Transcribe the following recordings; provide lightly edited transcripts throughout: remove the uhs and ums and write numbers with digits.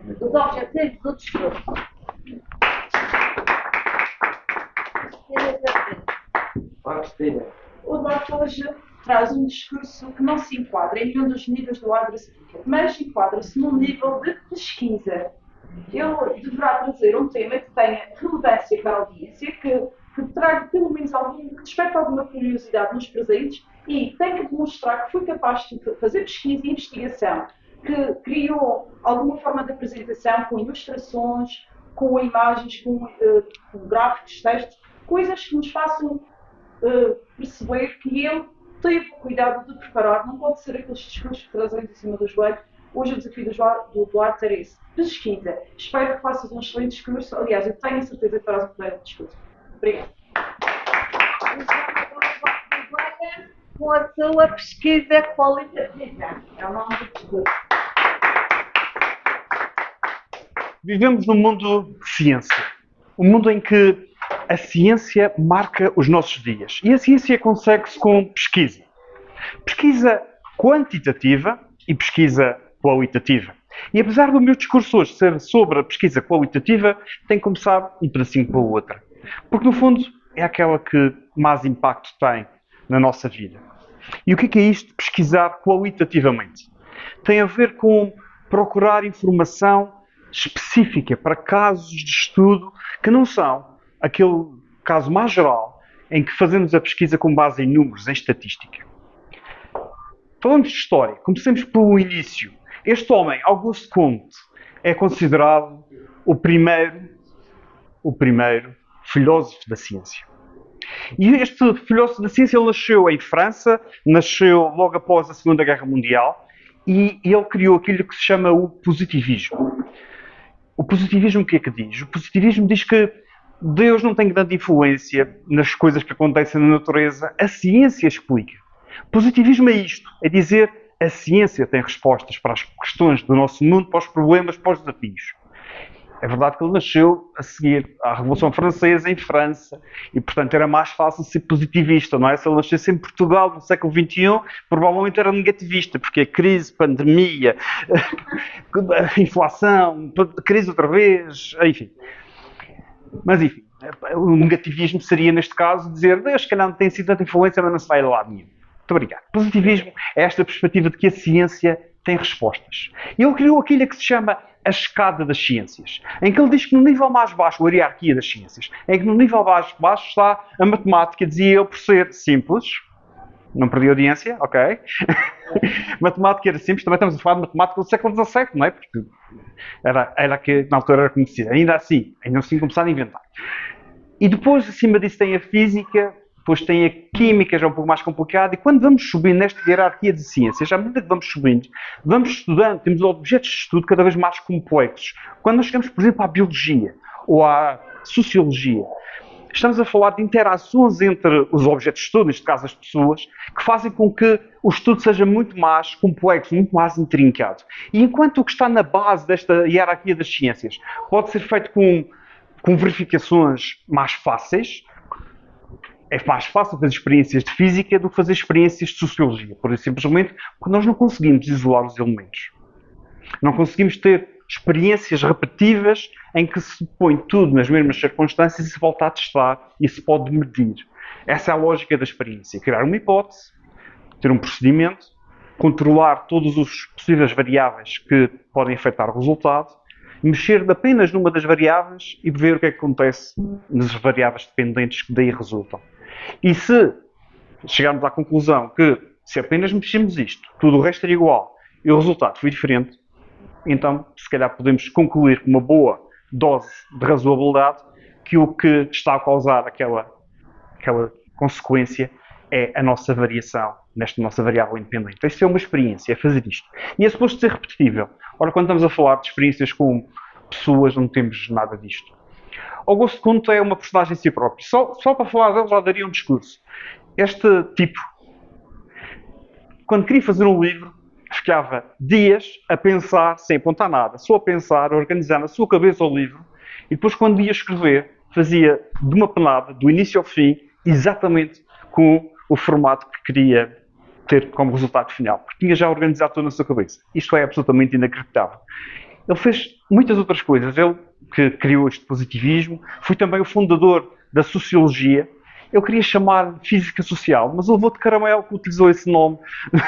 Os objetivos do discurso. O Duarte hoje traz um discurso que não se enquadra em nenhum dos níveis do Adra-Speaker, mas enquadra-se num nível de pesquisa. Ele deverá trazer um tema que tenha relevância para a audiência, que traga pelo menos que desperte alguma curiosidade nos presentes e tem que demonstrar que foi capaz de fazer pesquisa e investigação, que criou alguma forma de apresentação com ilustrações, com imagens, com gráficos, textos, coisas que nos façam perceber que ele teve o cuidado de preparar, não pode ser aqueles discursos que trazem em cima do joelho. Hoje o desafio do Duarte era esse. Pesquisa. Espero que faças um excelente discurso. Aliás, eu tenho a certeza que farás um excelente discurso. Obrigada. Com a sua pesquisa qualitativa. É o nome do discurso. Vivemos num mundo de ciência. Um mundo em que a ciência marca os nossos dias. E a ciência consegue-se com pesquisa. Pesquisa quantitativa e pesquisa qualitativa. E apesar do meu discurso hoje ser sobre a pesquisa qualitativa, tem que começar um pedacinho pela outra. Porque, no fundo, é aquela que mais impacto tem na nossa vida. E o que é isto de pesquisar qualitativamente? Tem a ver com procurar informação específica para casos de estudo que não são aquele caso mais geral em que fazemos a pesquisa com base em números, em estatística. Falamos de história. Comecemos pelo início. Este homem, Auguste Comte, é considerado o primeiro filósofo da ciência. E este filósofo da ciência ele nasceu em França, nasceu logo após a Segunda Guerra Mundial, e ele criou aquilo que se chama o positivismo. O positivismo o que é que diz? O positivismo diz que Deus não tem grande influência nas coisas que acontecem na natureza, a ciência explica. Positivismo é isto, é dizer a ciência tem respostas para as questões do nosso mundo, para os problemas, para os desafios. É verdade que ele nasceu a seguir à Revolução Francesa em França e, portanto, era mais fácil ser positivista, não é? Se ele nascesse em Portugal no século XXI, provavelmente era negativista, porque a crise, pandemia, inflação, crise outra vez, enfim. Mas, enfim, o negativismo seria, neste caso, dizer Deus, se calhar não tem sido tanta influência, mas não se vai a lado nenhum. Muito obrigado. Positivismo é esta perspectiva de que a ciência tem respostas. E ele criou aquilo que se chama a escada das ciências, em que ele diz que no nível mais baixo, a hierarquia das ciências, em que no nível mais baixo está a matemática, dizia ele, por ser simples. Não perdi a audiência, ok? Matemática era simples, também estamos a falar de matemática do século XVII, não é? Porque era que na altura era conhecida. Ainda assim começaram a inventar. E depois, acima disso, tem a física, depois tem a química, já é um pouco mais complicado, e quando vamos subindo nesta hierarquia de ciências, à medida que vamos subindo, vamos estudando, temos objetos de estudo cada vez mais complexos. Quando nós chegamos, por exemplo, à biologia ou à sociologia, estamos a falar de interações entre os objetos de estudo, neste caso as pessoas, que fazem com que o estudo seja muito mais complexo, muito mais intrincado. E enquanto o que está na base desta hierarquia das ciências pode ser feito com verificações mais fáceis, é mais fácil fazer experiências de física do que fazer experiências de sociologia. Por isso, simplesmente, porque nós não conseguimos isolar os elementos. Não conseguimos ter experiências repetitivas em que se põe tudo nas mesmas circunstâncias e se volta a testar e se pode medir. Essa é a lógica da experiência. Criar uma hipótese, ter um procedimento, controlar todas as possíveis variáveis que podem afetar o resultado, mexer apenas numa das variáveis e ver o que é que acontece nas variáveis dependentes que daí resultam. E se chegarmos à conclusão que se apenas mexemos isto, tudo o resto era igual e o resultado foi diferente, então se calhar podemos concluir com uma boa dose de razoabilidade que o que está a causar aquela consequência é a nossa variação nesta nossa variável independente. Então, isso é uma experiência, é fazer isto. E é suposto ser repetível. Ora, quando estamos a falar de experiências com pessoas, não temos nada disto. Auguste Comte é uma personagem em si próprio. Só para falar dele já daria um discurso. Este tipo, quando queria fazer um livro, ficava dias a pensar, sem apontar nada, só a pensar, a organizar na sua cabeça o livro, e depois quando ia escrever, fazia de uma penada, do início ao fim, exatamente com o formato que queria ter como resultado final, porque tinha já organizado tudo na sua cabeça. Isto é absolutamente inacreditável. Ele fez muitas outras coisas. Ele que criou este positivismo, foi também o fundador da sociologia. Eu queria chamar de física social, mas ele levou de caramelo que utilizou esse nome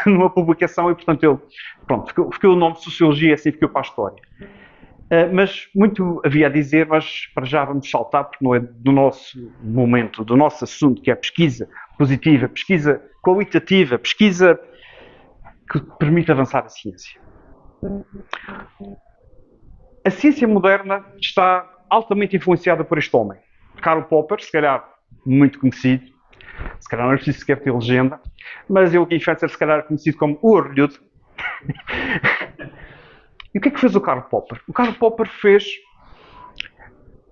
numa publicação e, portanto, ficou o nome de sociologia, assim ficou para a história. Mas muito havia a dizer, mas para já vamos saltar, porque não é do nosso momento, do nosso assunto, que é a pesquisa positiva, pesquisa qualitativa, pesquisa que permite avançar a ciência. A ciência moderna está altamente influenciada por este homem. Karl Popper, se calhar muito conhecido, se calhar não é preciso sequer ter legenda, mas eu aqui em França se calhar é conhecido como o orelhudo. E o que é que fez o Karl Popper? O Karl Popper fez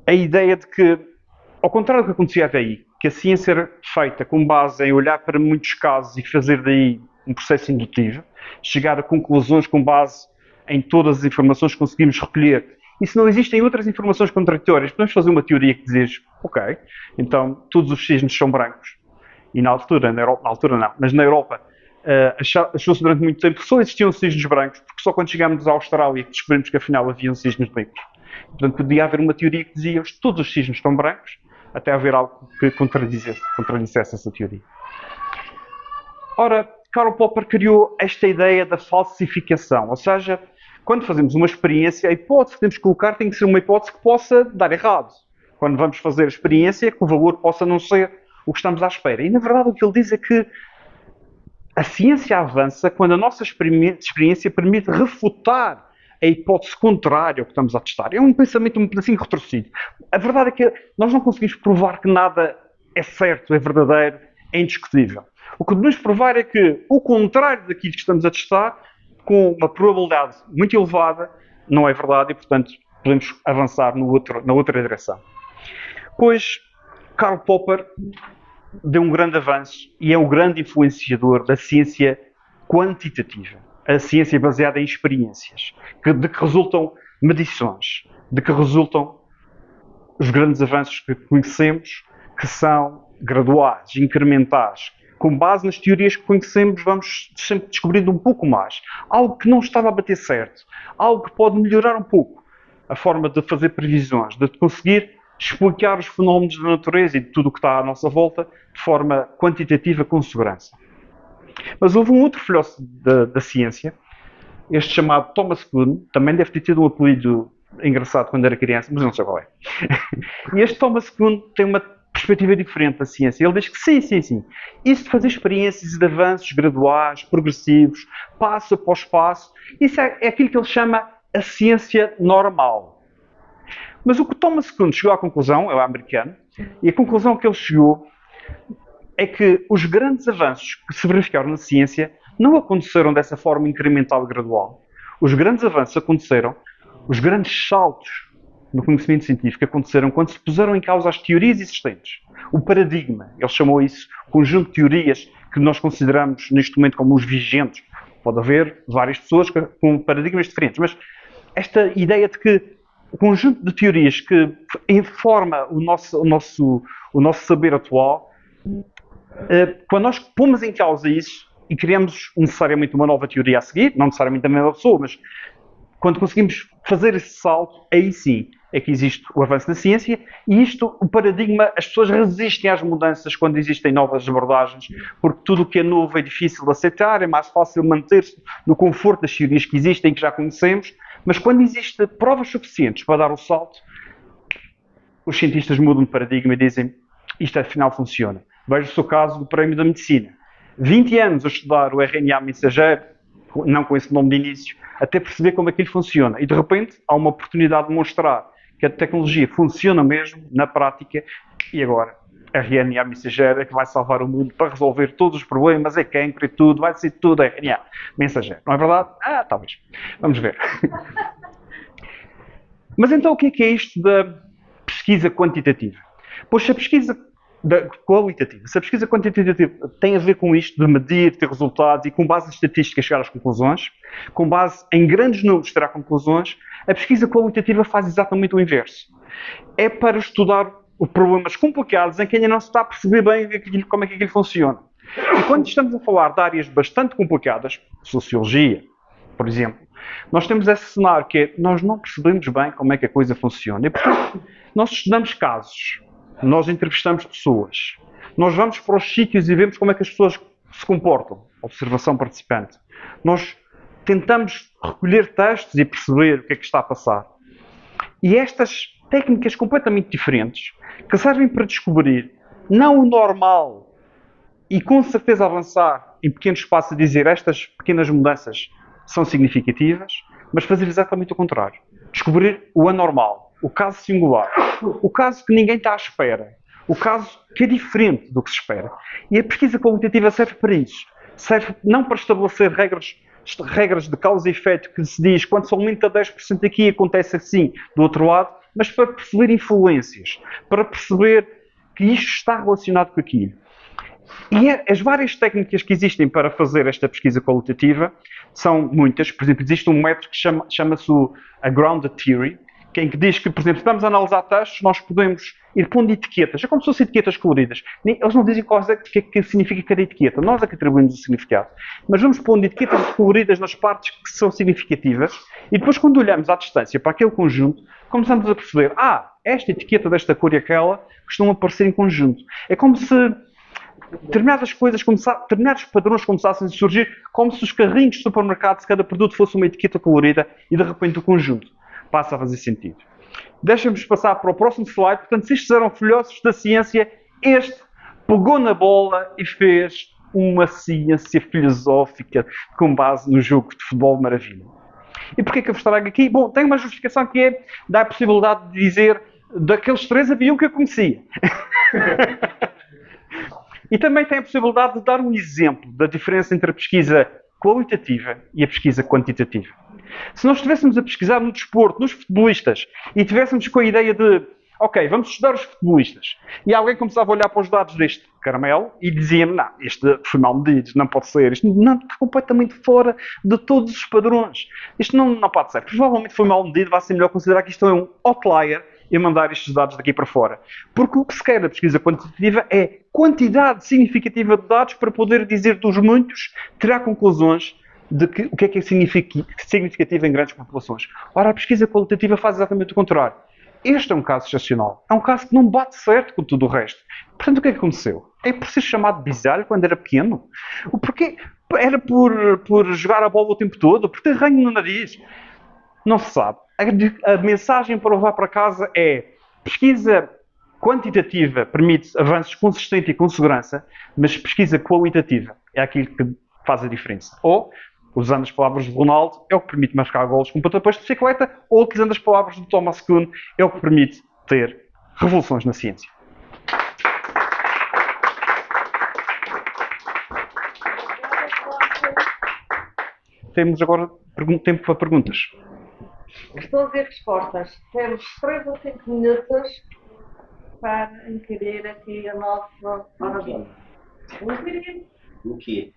a ideia de que, ao contrário do que acontecia até aí, que a ciência era feita com base em olhar para muitos casos e fazer daí um processo indutivo, chegar a conclusões com base em todas as informações que conseguimos recolher. E se não existem outras informações contraditórias, podemos fazer uma teoria que diz, ok, então todos os cisnes são brancos. E na altura não, mas na Europa, achou-se durante muito tempo que só existiam cisnes brancos, porque só quando chegámos à Austrália que descobrimos que afinal haviam cisnes brancos. Portanto, podia haver uma teoria que dizia que todos os cisnes estão brancos, até haver algo que contradissesse essa teoria. Ora, Karl Popper criou esta ideia da falsificação, ou seja, quando fazemos uma experiência, a hipótese que temos que colocar tem que ser uma hipótese que possa dar errado. Quando vamos fazer a experiência, que o valor possa não ser o que estamos à espera. E, na verdade, o que ele diz é que a ciência avança quando a nossa experiência permite refutar a hipótese contrária ao que estamos a testar. É um pensamento um pedacinho retorcido. A verdade é que nós não conseguimos provar que nada é certo, é verdadeiro, é indiscutível. O que podemos provar é que o contrário daquilo que estamos a testar, com uma probabilidade muito elevada, não é verdade e, portanto, podemos avançar na outra direção. Pois, Karl Popper deu um grande avanço e é um grande influenciador da ciência quantitativa, a ciência baseada em experiências, de que resultam medições, de que resultam os grandes avanços que conhecemos, que são graduais, incrementais. Com base nas teorias que conhecemos, vamos sempre descobrindo um pouco mais. Algo que não estava a bater certo. Algo que pode melhorar um pouco a forma de fazer previsões, de conseguir explicar os fenómenos da natureza e de tudo o que está à nossa volta de forma quantitativa, com segurança. Mas houve um outro filósofo da ciência, este chamado Thomas Kuhn, também deve ter tido um apelido engraçado quando era criança, mas não sei qual é. E este Thomas Kuhn tem uma perspectiva diferente da ciência. Ele diz que sim. Isso de fazer experiências de avanços graduais, progressivos, passo após passo, isso é aquilo que ele chama a ciência normal. Mas o que Thomas Kuhn chegou à conclusão, é o americano, e a conclusão que ele chegou é que os grandes avanços que se verificaram na ciência não aconteceram dessa forma incremental e gradual. Os grandes avanços aconteceram, os grandes saltos no conhecimento científico aconteceram quando se puseram em causa as teorias existentes. O paradigma, ele chamou isso, conjunto de teorias que nós consideramos neste momento como os vigentes. Pode haver várias pessoas com paradigmas diferentes, mas esta ideia de que o conjunto de teorias que informa o nosso saber atual, quando nós pomos em causa isso e criamos necessariamente uma nova teoria a seguir, não necessariamente a mesma pessoa, mas quando conseguimos fazer esse salto, aí sim é que existe o avanço na ciência e isto, o paradigma, as pessoas resistem às mudanças quando existem novas abordagens, porque tudo o que é novo é difícil de aceitar, é mais fácil manter-se no conforto das teorias que existem, que já conhecemos, mas quando existem provas suficientes para dar o salto, os cientistas mudam de paradigma e dizem isto afinal funciona. Veja o seu caso do Prémio da Medicina. 20 anos a estudar o RNA mensageiro, não com esse nome de início, até perceber como aquilo funciona. E de repente há uma oportunidade de mostrar que a tecnologia funciona mesmo na prática e agora a RNA mensageiro é que vai salvar o mundo para resolver todos os problemas, é cancro e tudo, vai ser tudo RNA mensageiro. Não é verdade? Talvez. Vamos ver. Mas então o que é isto da pesquisa quantitativa? Pois se a pesquisa qualitativa, se a pesquisa quantitativa tem a ver com isto de medir, ter resultados e com base em estatísticas chegar às conclusões, com base em grandes números tirar conclusões, a pesquisa qualitativa faz exatamente o inverso. É para estudar problemas complicados em que ainda não se está a perceber bem como é que aquilo funciona. E quando estamos a falar de áreas bastante complicadas, sociologia, por exemplo, Nós temos esse cenário que é, nós não percebemos bem como é que a coisa funciona. E, portanto, nós estudamos casos, nós entrevistamos pessoas, nós vamos para os sítios e vemos como é que as pessoas se comportam. Observação participante. Nós tentamos recolher textos e perceber o que é que está a passar. E estas técnicas completamente diferentes, que servem para descobrir não o normal e com certeza avançar em pequenos espaços a dizer estas pequenas mudanças são significativas, mas fazer exatamente o contrário. Descobrir o anormal, o caso singular, o caso que ninguém está à espera, o caso que é diferente do que se espera. E a pesquisa qualitativa serve para isso. Serve não para estabelecer regras de causa e efeito que se diz quando se aumenta 10% aqui acontece assim do outro lado, mas para perceber influências, para perceber que isto está relacionado com aquilo. E as várias técnicas que existem para fazer esta pesquisa qualitativa são muitas. Por exemplo, existe um método que chama-se a Grounded Theory, em que diz que, por exemplo, se estamos a analisar textos, nós podemos ir pondo etiquetas. É como se fossem etiquetas coloridas. Eles não dizem o que significa cada etiqueta. Nós é que atribuímos o significado. Mas vamos pondo etiquetas coloridas nas partes que são significativas e depois, quando olhamos à distância para aquele conjunto, começamos a perceber, esta etiqueta desta cor e aquela costumam aparecer em conjunto. É como se determinadas determinados padrões começassem a surgir, como se os carrinhos de supermercado de cada produto fosse uma etiqueta colorida e, de repente, o conjunto passa a fazer sentido. Deixa-nos passar para o próximo slide. Portanto, se estes eram filósofos da ciência, este pegou na bola e fez uma ciência filosófica com base no jogo de futebol maravilha. E porquê que eu vos trago aqui? Bom, tem uma justificação que é, dá a possibilidade de dizer, daqueles três havia um que eu conhecia. E também tem a possibilidade de dar um exemplo da diferença entre a pesquisa qualitativa e a pesquisa quantitativa. Se nós estivéssemos a pesquisar no desporto, nos futebolistas, e tivéssemos com a ideia de, ok, vamos estudar os futebolistas, e alguém começava a olhar para os dados deste caramelo e dizia-me, não, este foi mal medido, não pode ser, isto não, está completamente fora de todos os padrões, isto não pode ser, provavelmente foi mal medido, vai ser melhor considerar que isto é um outlier e mandar estes dados daqui para fora. Porque o que se quer da pesquisa quantitativa é quantidade significativa de dados para poder dizer dos muitos, tirar conclusões de o que é significativo em grandes populações. Ora, a pesquisa qualitativa faz exatamente o contrário. Este é um caso excepcional. É um caso que não bate certo com tudo o resto. Portanto, o que é que aconteceu? É por ser chamado bisalho quando era pequeno? O porquê? Era por jogar a bola o tempo todo? Por ter ranho no nariz? Não se sabe. A mensagem para levar para casa é pesquisa quantitativa permite avanços consistentes e com segurança, mas pesquisa qualitativa é aquilo que faz a diferença. Ou, usando as palavras de Ronaldo, é o que permite marcar golos com pontapés de bicicleta, ou, utilizando as palavras de Thomas Kuhn, é o que permite ter revoluções na ciência. Temos agora tempo para perguntas. Questões e respostas. Temos 3 ou 5 minutos para inquirir aqui a nossa oração. O quê?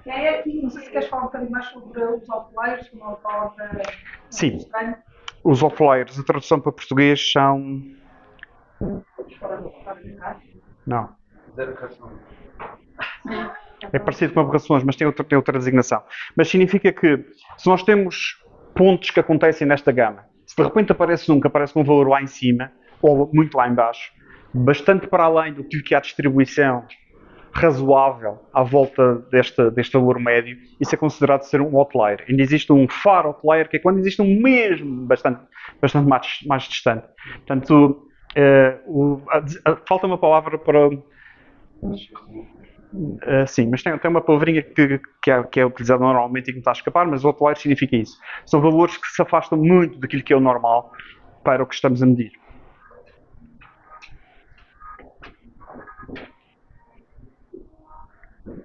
Quem é aqui? Não sei se queres falar um bocadinho mais sobre os outliers, como a palavra Sim. estranha. Os outliers, a tradução para português são... Não. É parecido com aberrações, mas tem outra designação. Mas significa que, se nós temos pontos que acontecem nesta gama, se de repente aparece um que aparece com um valor lá em cima, ou muito lá em baixo, bastante para além do que há distribuição razoável à volta deste valor médio, isso é considerado ser um outlier. Ainda existe um far outlier, que é quando existe um mesmo bastante mais distante. Portanto, falta uma palavra para... sim, mas tem uma palavrinha que é utilizada normalmente e que me está a escapar, mas outlier significa isso. São valores que se afastam muito daquilo que é o normal para o que estamos a medir.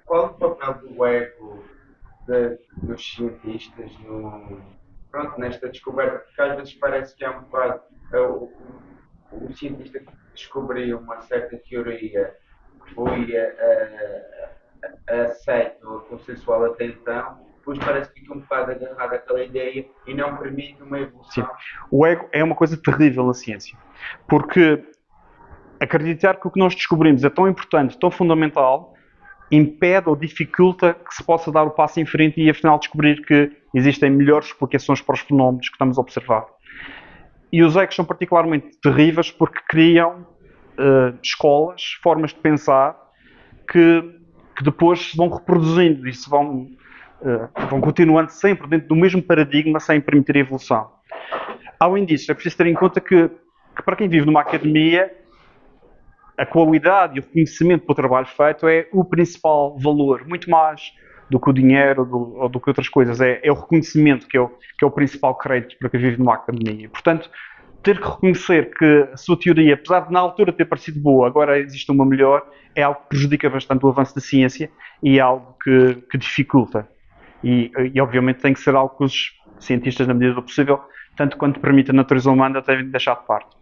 Qual o papel do ego dos cientistas nesta descoberta? Porque às vezes parece que é um bocado o cientista que descobriu uma certa teoria que foi aceita ou consensual até então, depois parece que fica um bocado agarrado àquela ideia e não permite uma evolução. Sim. O ego é uma coisa terrível na ciência, porque acreditar que o que nós descobrimos é tão importante, tão fundamental, impede ou dificulta que se possa dar o passo em frente e afinal descobrir que existem melhores explicações para os fenómenos que estamos a observar. E os egos são particularmente terríveis porque criam escolas, formas de pensar que depois se vão reproduzindo e se vão continuando sempre dentro do mesmo paradigma sem permitir a evolução. Além disso, é preciso ter em conta que para quem vive numa academia, a qualidade e o reconhecimento pelo trabalho feito é o principal valor, muito mais do que o dinheiro ou do que outras coisas. É o reconhecimento que é o principal crédito para quem vive numa academia. Portanto, ter que reconhecer que a sua teoria, apesar de na altura ter parecido boa, agora existe uma melhor, é algo que prejudica bastante o avanço da ciência e é algo que dificulta. E obviamente tem que ser algo que os cientistas, na medida do possível, tanto quanto permite a natureza humana, devem deixar de parte.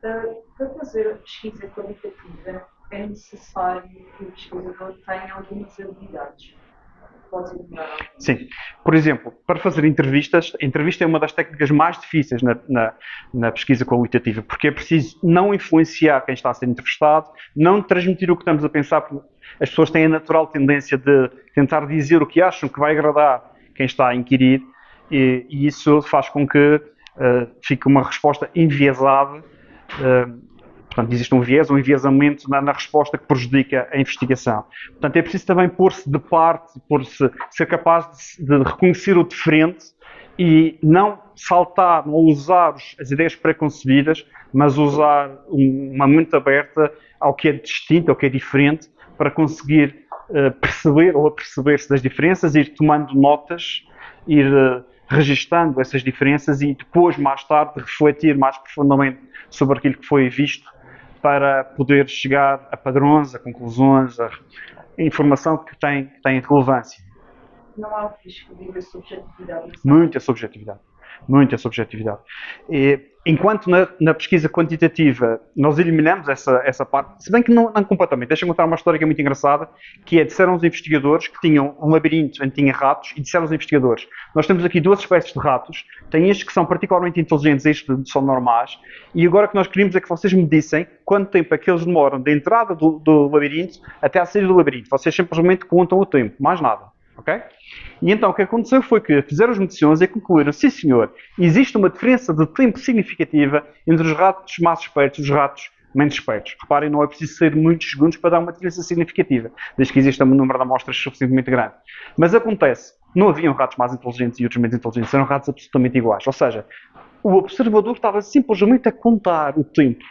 Para fazer a pesquisa qualitativa, é necessário que o pesquisador tenha algumas habilidades. Pode ignorar. Sim. Por exemplo, para fazer entrevistas, a entrevista é uma das técnicas mais difíceis na pesquisa qualitativa, porque é preciso não influenciar quem está a ser entrevistado, não transmitir o que estamos a pensar, porque as pessoas têm a natural tendência de tentar dizer o que acham que vai agradar quem está a inquirir, e isso faz com que fique uma resposta enviesada. Portanto, existe um viés, um enviesamento na resposta que prejudica a investigação. Portanto, é preciso também pôr-se de parte, ser capaz de reconhecer o diferente e não saltar, não usar as ideias preconcebidas, mas usar uma mente aberta ao que é distinto, ao que é diferente, para conseguir perceber ou aperceber-se das diferenças, ir tomando notas, ir registando essas diferenças e depois, mais tarde, refletir mais profundamente sobre aquilo que foi visto para poder chegar a padrões, a conclusões, a informação que tem relevância. Não há um risco de subjetividade? Muita subjetividade. Muita subjetividade. E, enquanto na pesquisa quantitativa nós eliminamos essa parte, se bem que não completamente. Deixa-me contar uma história que é muito engraçada, que disseram os investigadores que tinham um labirinto onde tinha ratos e disseram aos investigadores: nós temos aqui duas espécies de ratos, tem estes que são particularmente inteligentes, estes são normais, e agora o que nós queríamos é que vocês me dissem quanto tempo é que eles demoram da entrada do labirinto até à saída do labirinto. Vocês simplesmente contam o tempo, mais nada. Okay? E então o que aconteceu foi que fizeram as medições e concluíram: sim senhor, existe uma diferença de tempo significativa entre os ratos mais espertos e os ratos menos espertos. Reparem, não é preciso ser muitos segundos para dar uma diferença significativa, desde que exista um número de amostras suficientemente grande. Mas acontece, não haviam ratos mais inteligentes e outros menos inteligentes, eram ratos absolutamente iguais. Ou seja, o observador estava simplesmente a contar o tempo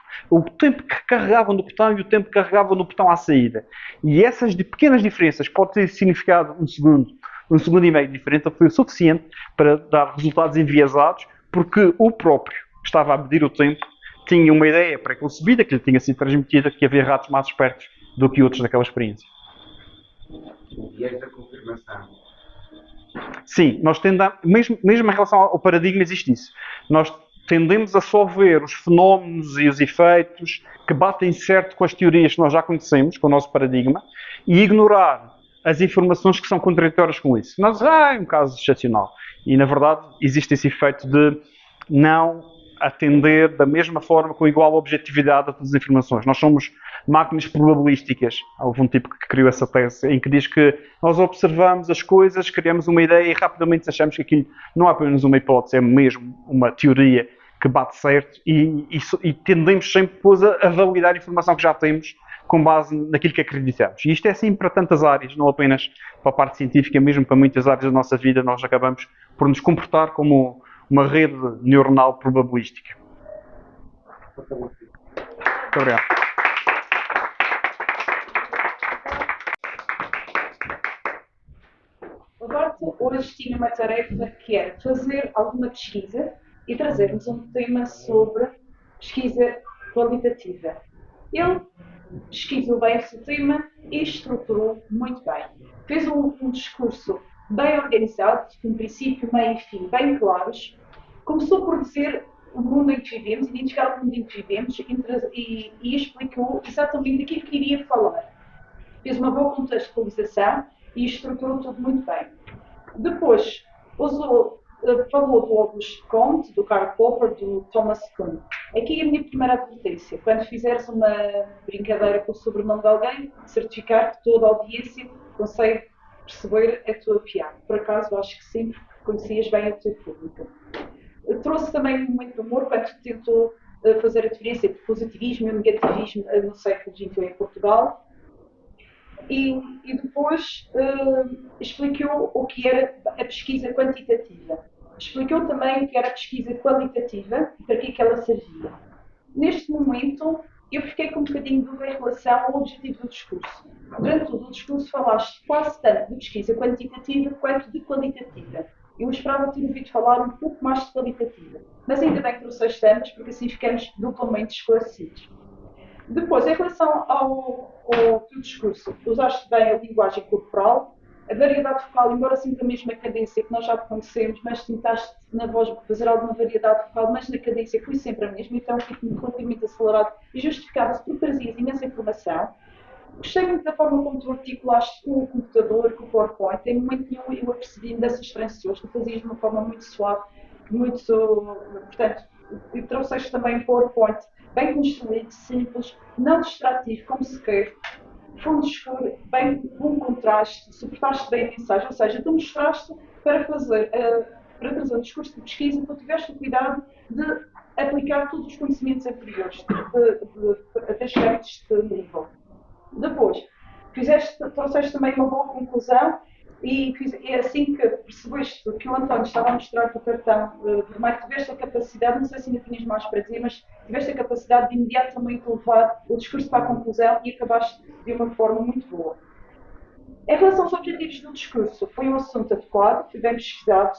que carregavam no botão e o tempo que carregavam no botão à saída. E essas pequenas diferenças, pode ter significado um segundo e meio diferente, foi o suficiente para dar resultados enviesados, porque o próprio que estava a medir o tempo tinha uma ideia pré-concebida, que lhe tinha sido transmitida, que havia ratos mais espertos do que outros naquela experiência. E esta confirmação? Sim, nós tendemos, mesmo em relação ao paradigma existe isso. Nós tendemos a só ver os fenómenos e os efeitos que batem certo com as teorias que nós já conhecemos, com o nosso paradigma, e ignorar as informações que são contraditórias com isso. Nós, é um caso excepcional. E, na verdade, existe esse efeito de não atender da mesma forma, com igual objetividade a todas as informações. Nós somos máquinas probabilísticas. Houve um tipo que criou essa tese, em que diz que nós observamos as coisas, criamos uma ideia e rapidamente achamos que aquilo não é apenas uma hipótese, é mesmo uma teoria que bate certo e tendemos sempre depois a validar a informação que já temos com base naquilo que acreditamos. E isto é assim para tantas áreas, não apenas para a parte científica, mesmo para muitas áreas da nossa vida, nós acabamos por nos comportar como uma rede neuronal probabilística. Muito obrigado. Agora, hoje tinha uma tarefa que era fazer alguma pesquisa e trazermos um tema sobre pesquisa qualitativa. Ele pesquisou bem esse tema e estruturou muito bem. Fez um discurso bem organizado, com princípio, meio e fim bem claros. Começou por dizer o mundo em que vivemos, identificar o mundo em que vivemos e explicou exatamente daquilo que iria falar. Fez uma boa contextualização e estruturou tudo muito bem. Depois, falou do Auguste Comte, do Karl Popper, do Thomas Kuhn. Aqui é a minha primeira advertência. Quando fizeres uma brincadeira com o sobrenome de alguém, certificar que toda a audiência consegue perceber a tua piada. Por acaso, acho que sim, porque conhecias bem o teu público. Trouxe também um momento de humor quando tentou fazer a diferença entre positivismo e negativismo no século XXI em Portugal. E depois explicou o que era a pesquisa quantitativa. Explicou também o que era a pesquisa qualitativa e para que ela servia. Neste momento, eu fiquei com um bocadinho de dúvida em relação ao objetivo do discurso. Durante todo o discurso falaste quase tanto de pesquisa quantitativa quanto de qualitativa. Eu esperava ter ouvido falar um pouco mais de qualitativa, mas ainda bem que trouxeste ambas, porque assim ficamos duplamente esclarecidos. Depois, em relação ao teu discurso, usaste bem a linguagem corporal, a variedade vocal, embora sempre a mesma cadência que nós já conhecemos, mas tentaste na voz fazer alguma variedade vocal, mas na cadência foi sempre a mesma, então ritmo relativamente acelerado e justificava-se porque trazias imensa informação. Gostei muito da forma como tu articulaste com o computador, com o PowerPoint. Em momento nenhum eu apercebi-me dessas transições, tu fazias de uma forma muito suave, muito. Portanto, e trouxeste também o PowerPoint bem construído, simples, não distrativo, como se quer. Fundo escuro, bem com contraste, suportaste bem a mensagem, ou seja, tu mostraste para fazer um discurso de pesquisa, tu tiveste o cuidado de aplicar todos os conhecimentos anteriores, até chegar a este nível. Depois, trouxeste também uma boa conclusão e é assim que percebeste que o António estava a mostrar-te o cartão vermelho, tiveste a capacidade, não sei se ainda tinhas mais para dizer, mas tiveste a capacidade de imediatamente levar o discurso para a conclusão e acabaste de uma forma muito boa. Em relação aos objetivos do discurso, foi um assunto adequado, foi bem pesquisado,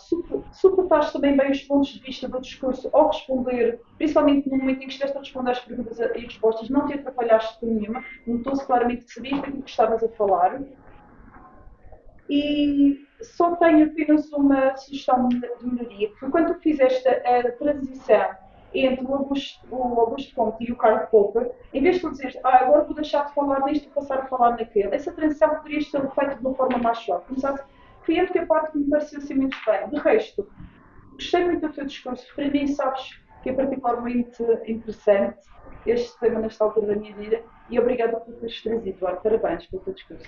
suportaste também bem os pontos de vista do discurso ao responder, principalmente no momento em que estiveste a responder às perguntas e respostas, não te atrapalhaste por nenhuma, notou-se claramente que sabias daquilo que estavas a falar. E só tenho apenas uma sugestão de melhoria, que foi quando tu fizeste a transição entre o Augusto Conte e o Karl Popper, em vez de tu dizeres, agora vou deixar de falar nisto e passar a falar naquele, essa transição poderias ter feito de uma forma mais suave. Começaste criando que a parte que me pareceu ser muito bem. De resto, gostei muito do teu discurso. Para mim, sabes que é particularmente interessante este tema nesta altura da minha vida e obrigada por teres trazido, Eduardo. Parabéns pelo teu discurso.